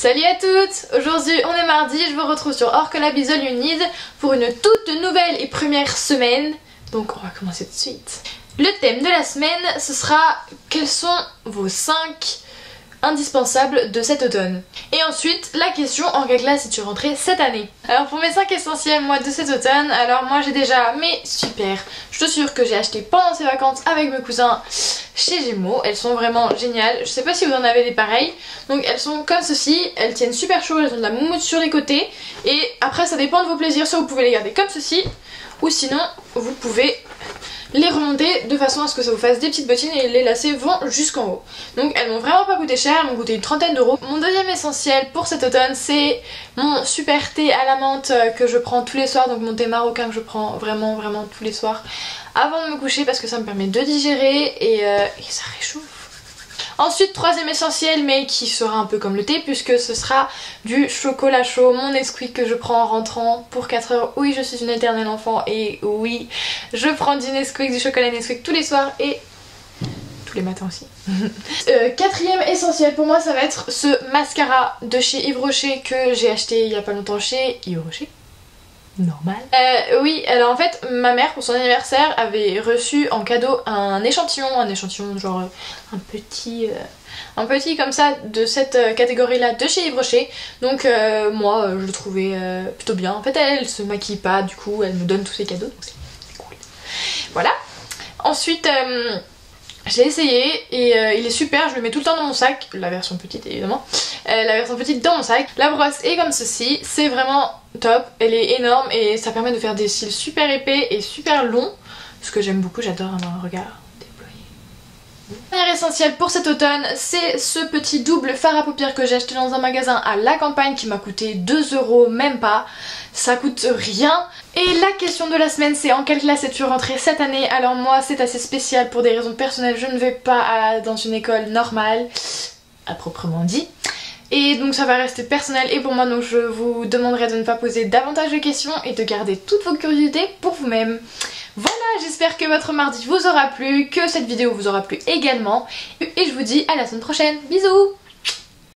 Salut à toutes! Aujourd'hui on est mardi, je vous retrouve sur Orcolab is All You Need pour une toute nouvelle et première semaine. Donc on va commencer tout de suite. Le thème de la semaine ce sera quels sont vos 5 indispensables de cet automne. Et ensuite la question en quelle classe es-tu rentrée cette année? Alors pour mes 5 essentiels moi de cet automne, alors moi j'ai déjà mes super chaussures que j'ai achetées pendant ces vacances avec mes cousins chez Gémeaux. Elles sont vraiment géniales, je sais pas si vous en avez des pareilles. Donc elles sont comme ceci, elles tiennent super chaud, elles ont de la moumoute sur les côtés. Et après ça dépend de vos plaisirs, soit vous pouvez les garder comme ceci, ou sinon vous pouvez les remonter de façon à ce que ça vous fasse des petites bottines et les lacets vont jusqu'en haut. Donc elles m'ont vraiment pas coûté cher, elles m'ont coûté une trentaine d'euros. Mon deuxième essentiel pour cet automne c'est mon super thé à la menthe que je prends tous les soirs, donc mon thé marocain que je prends vraiment tous les soirs avant de me coucher parce que ça me permet de digérer et ça réchauffe. Ensuite, troisième essentiel, mais qui sera un peu comme le thé puisque ce sera du chocolat chaud, mon Nesquik que je prends en rentrant pour 4 heures. Oui, je suis une éternelle enfant et oui, je prends du Nesquik, du chocolat Nesquik tous les soirs et tous les matins aussi. Quatrième essentiel pour moi, ça va être ce mascara de chez Yves Rocher que j'ai acheté il y a pas longtemps chez Yves Rocher. Normal. Oui, alors en fait ma mère pour son anniversaire avait reçu en cadeau un échantillon genre un petit comme ça de cette catégorie là de chez Yves Rocher. Donc moi je le trouvais plutôt bien. En fait elle se maquille pas, du coup elle me donne tous ses cadeaux, donc c'est cool. Voilà. Ensuite je l'ai essayé et il est super, je le mets tout le temps dans mon sac, la version petite évidemment, la version petite dans mon sac. La brosse est comme ceci, c'est vraiment top, elle est énorme et ça permet de faire des cils super épais et super longs, ce que j'aime beaucoup, j'adore avoir un regard déployé. Dernier essentiel pour cet automne, c'est ce petit double fard à paupières que j'ai acheté dans un magasin à la campagne qui m'a coûté 2 euros, même pas. Ça coûte rien. Et la question de la semaine c'est en quelle classe es-tu rentrée cette année? Alors moi c'est assez spécial pour des raisons personnelles, je ne vais pas dans une école normale, à proprement dit. Et donc ça va rester personnel et pour moi, donc je vous demanderai de ne pas poser davantage de questions et de garder toutes vos curiosités pour vous-même. Voilà, j'espère que votre mardi vous aura plu, que cette vidéo vous aura plu également. Et je vous dis à la semaine prochaine, bisous!